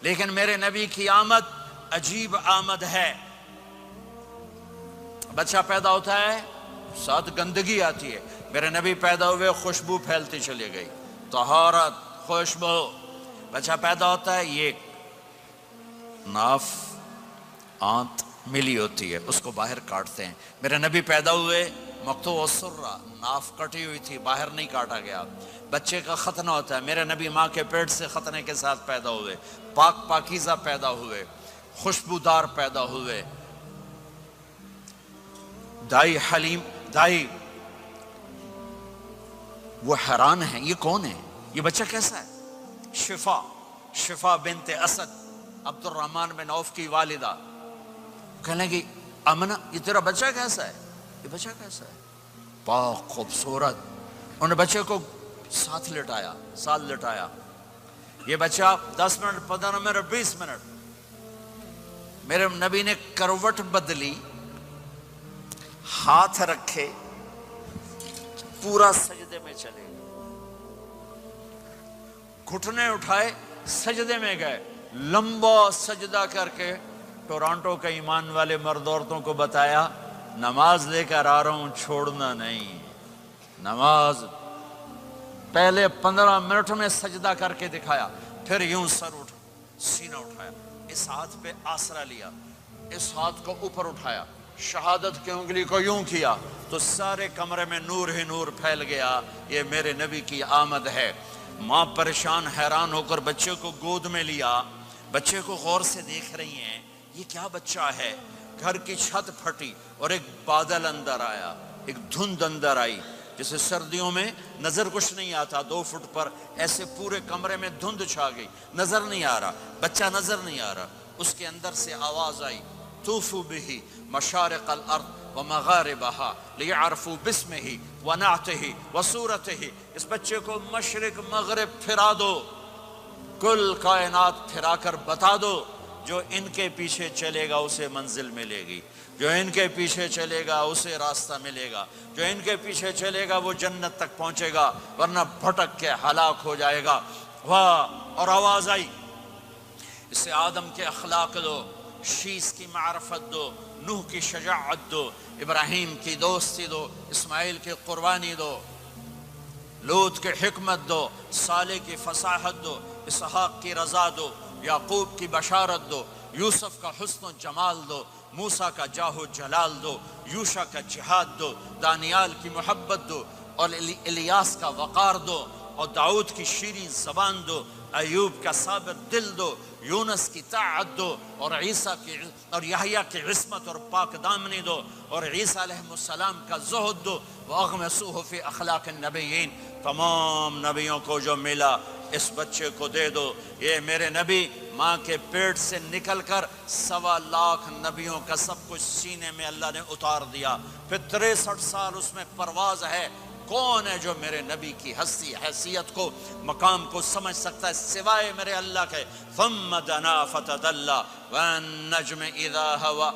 لیکن میرے نبی کی آمد عجیب آمد ہے۔ بچہ پیدا ہوتا ہے، ساتھ گندگی آتی ہے۔ میرے نبی پیدا ہوئے، خوشبو پھیلتی چلی گئی، طہارت، خوشبو۔ بچہ پیدا ہوتا ہے، یہ ناف آنت ملی ہوتی ہے، اس کو باہر کاٹتے ہیں۔ میرے نبی پیدا ہوئے، مقطوع السرہ، ناف کٹی ہوئی تھی، باہر نہیں کاٹا گیا۔ بچے کا ختنہ ہوتا ہے، میرے نبی ماں کے پیٹ سے ختنے کے ساتھ پیدا ہوئے، پاک پاکیزہ پیدا ہوئے، خوشبودار پیدا ہوئے۔ دائی حلیم، دائی وہ حیران ہیں، یہ کون ہے، یہ بچہ کیسا ہے؟ شفا بنت اسد، عبد الرحمن بن عوف کی والدہ، کہنے لگی آمنہ یہ تیرا بچہ کیسا ہے؟ یہ بچہ کیسا ہے؟ پاک، خوبصورت۔ انہوں نے بچے کو ساتھ لٹایا۔ یہ بچہ 10 منٹ، 15 منٹ، 20 منٹ، میرے نبی نے کروٹ بدلی، ہاتھ رکھے، پورا سجدے میں چلے، گھٹنے اٹھائے، سجدے میں گئے، لمبا سجدہ کر کے ٹورانٹو کے ایمان والے مرد عورتوں کو بتایا نماز لے کر آ رہا ہوں، چھوڑنا نہیں۔ نماز پہلے 15 منٹ میں سجدہ کر کے دکھایا، پھر یوں سینہ اٹھایا، اس ہاتھ پہ آسرا لیا، اس ہاتھ کو اوپر اٹھایا، شہادت کی انگلی کو یوں کیا تو سارے کمرے میں نور ہی نور پھیل گیا۔ یہ میرے نبی کی آمد ہے۔ ماں پریشان حیران ہو کر بچے کو گود میں لیا، بچے کو غور سے دیکھ رہی ہیں، یہ کیا بچہ ہے؟ گھر کی چھت پھٹی اور ایک بادل اندر آیا، ایک دھند اندر آئی، جیسے سردیوں میں نظر کچھ نہیں آتا، 2 فٹ پر ایسے پورے کمرے میں دھند چھا گئی، نظر نہیں آ رہا، بچہ نظر نہیں آ رہا۔ اس کے اندر سے آواز آئی، طوفوا بہ مشارق الارض ومغاربہا لیعرفوا باسمہ ونعتہ وصورتہ۔ اس بچے کو مشرق مغرب پھرا دو، کل کائنات پھرا کر بتا دو، جو ان کے پیچھے چلے گا اسے منزل ملے گی، جو ان کے پیچھے چلے گا اسے راستہ ملے گا، جو ان کے پیچھے چلے گا وہ جنت تک پہنچے گا، ورنہ بھٹک کے ہلاک ہو جائے گا۔ واہ! اور آواز آئی، اسے آدم کے اخلاق دو، شیس کی معرفت دو، نوح کی شجاعت دو، ابراہیم کی دوستی دو، اسماعیل کی قربانی دو، لوط کی حکمت دو، صالح کی فصاحت دو، اسحاق کی رضا دو، یعقوب کی بشارت دو، یوسف کا حسن و جمال دو، موسیٰ کا جاہ و جلال دو، یوشع کا جہاد دو، دانیال کی محبت دو، اور الیاس کا وقار دو، اور داؤد کی شیریں زبان دو، ایوب کا صابر دل دو، یونس کی طاعت دو، اور عیسیٰ کی اور یحییٰ کی عصمت اور پاک دامنی دو، اور عیسیٰ علیہ السلام کا زہد دو، وَأَغْمِسُوهُ فِي أَخْلَاقِ النَّبِيِّينَ۔ تمام نبیوں کو جو ملا اس بچے کو دے دو۔ یہ میرے نبی ماں کے پیٹ سے نکل کر 1.25 لاکھ نبیوں کا سب کچھ سینے میں اللہ نے اتار دیا، پھر 63 سال اس میں پرواز ہے۔ کون ہے جو میرے نبی کی ہستی، حیثیت کو، مقام کو سمجھ سکتا ہے سوائے میرے اللہ کے؟ ثم دنا فتدلى والنجم اذا هوى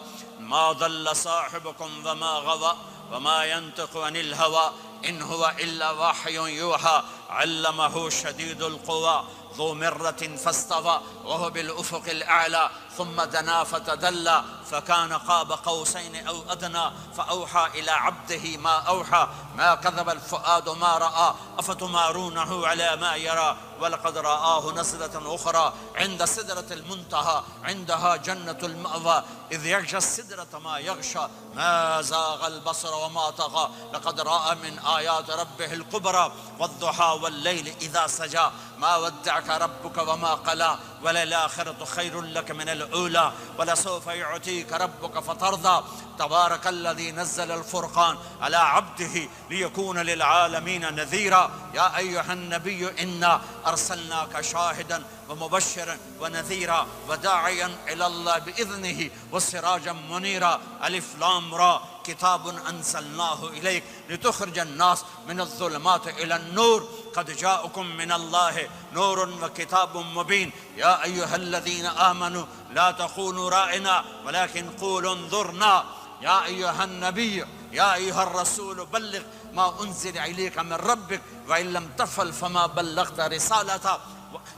ما ضل صاحبكم وما غوى وما ينطق عن الهوى ان هو الا وحي يوحى علمه شديد القوى ذو مرة فاستوى وهو بالأفق الأعلى ثم دنا فتدلى فكان قاب قوسين أو أدنى فأوحى إلى عبده ما أوحى ما كذب الفؤاد ما رأى أفتمارونه على ما يرى ولقد رآه نزلة أخرى عند سدرة المنتهى عندها جنة المأوى إذ يغشى السدرة ما يغشى ما زاغ البصر وما طغى لقد رأى من آيات ربه الكبرى والضحى والليل إذا سجى ما ودعك ربك وما قلى وللآخرة خير لك من الأولى ولسوف يعطيك ربك فترضى تبارك الذي نزل الفرقان على عبده ليكون للعالمين نذيرا يا أيها النبي إنا أرسلناك شاهدا ومبشرا ونذيرا وداعيا إلى الله بإذنه وسراجا منيرا ألف لام را كتاب أنزلناه إليك لتخرج الناس من الظلمات إلى النور قد جاءكم من الله نور وكتاب مبين يا أيها الذين آمنوا لا تخونوا رائنا ولكن قولوا انظرنا يا أيها النبي يا أيها الرسول بلغ ما أنزل إليك من ربك وإن لم تفعل فما بلغت رسالته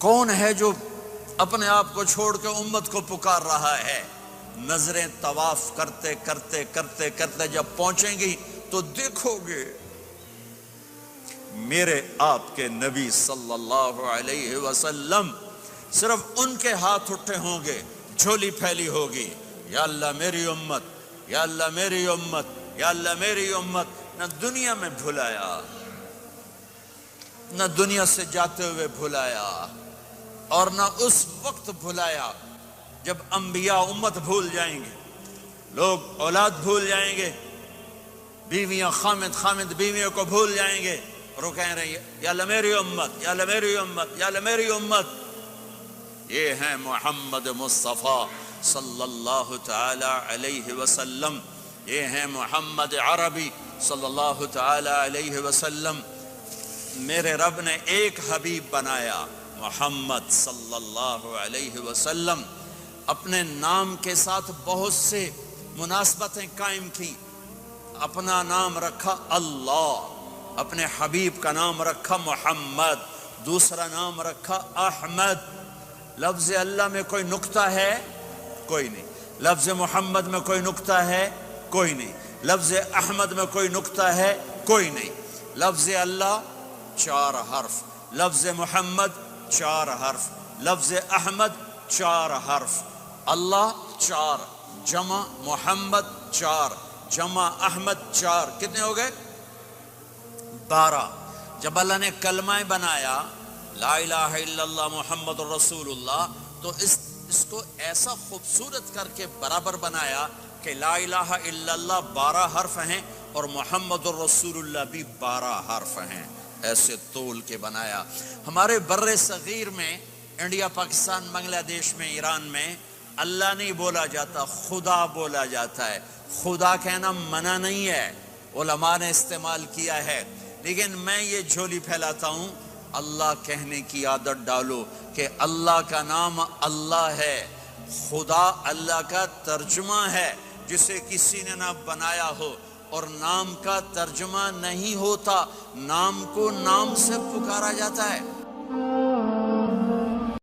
کون ہے جو اپنے آپ کو چھوڑ کے امت کو پکار رہا ہے؟ نظریں طواف کرتے کرتے کرتے کرتے جب پہنچیں گی تو دیکھو گے میرے آپ کے نبی صلی اللہ علیہ وسلم، صرف ان کے ہاتھ اٹھے ہوں گے، جھولی پھیلی ہوگی، یا اللہ میری امت، یا اللہ میری امت، یا اللہ میری امت۔ نہ دنیا میں بھلایا، نہ دنیا سے جاتے ہوئے بھلایا، اور نہ اس وقت بھلایا جب انبیاء امت بھول جائیں گے، لوگ اولاد بھول جائیں گے، بیویاں خامد بیویوں کو بھول جائیں گے، اور وہ کہہ رہے ہیں یا اللہ میری امت، یا اللہ میری امت، یا اللہ میری امت۔ یہ ہیں محمد مصطفیٰ صلی اللہ تعالی علیہ وسلم، یہ ہیں محمد عربی صلی اللہ تعالی علیہ وسلم۔ میرے رب نے ایک حبیب بنایا، محمد صلی اللہ علیہ وسلم۔ اپنے نام کے ساتھ بہت سے مناسبتیں قائم کی، اپنا نام رکھا اللہ، اپنے حبیب کا نام رکھا محمد، دوسرا نام رکھا احمد۔ لفظ اللہ میں کوئی نکتہ ہے؟ کوئی نہیں۔ لفظ محمد میں کوئی نکتہ ہے؟ کوئی نہیں۔ لفظ احمد میں کوئی نکتہ ہے؟ کوئی نہیں۔ لفظ اللہ 4 حرف، لفظ محمد 4 حرف، لفظ احمد 4 حرف، اللہ 4، جمع محمد 4، جمع احمد 4، کتنے ہو گئے؟ 12۔ جب اللہ نے کلمہ بنایا لا الہ الا اللہ محمد رسول اللہ، تو اس کو ایسا خوبصورت کر کے برابر بنایا کہ لا الہ الا اللہ 12 حرف ہیں اور محمد الرسول اللہ بھی 12 حرف ہیں، ایسے تول کے بنایا۔ ہمارے بر صغیر میں، انڈیا، پاکستان، بنگلہ دیش میں، ایران میں اللہ نہیں بولا جاتا، خدا بولا جاتا ہے۔ خدا کہنا منع نہیں ہے، علماء نے استعمال کیا ہے، لیکن میں یہ جھولی پھیلاتا ہوں، اللہ کہنے کی عادت ڈالو کہ اللہ کا نام اللہ ہے، خدا اللہ کا ترجمہ ہے جسے کسی نے نہ بنایا ہو، اور نام کا ترجمہ نہیں ہوتا، نام کو نام سے پکارا جاتا ہے۔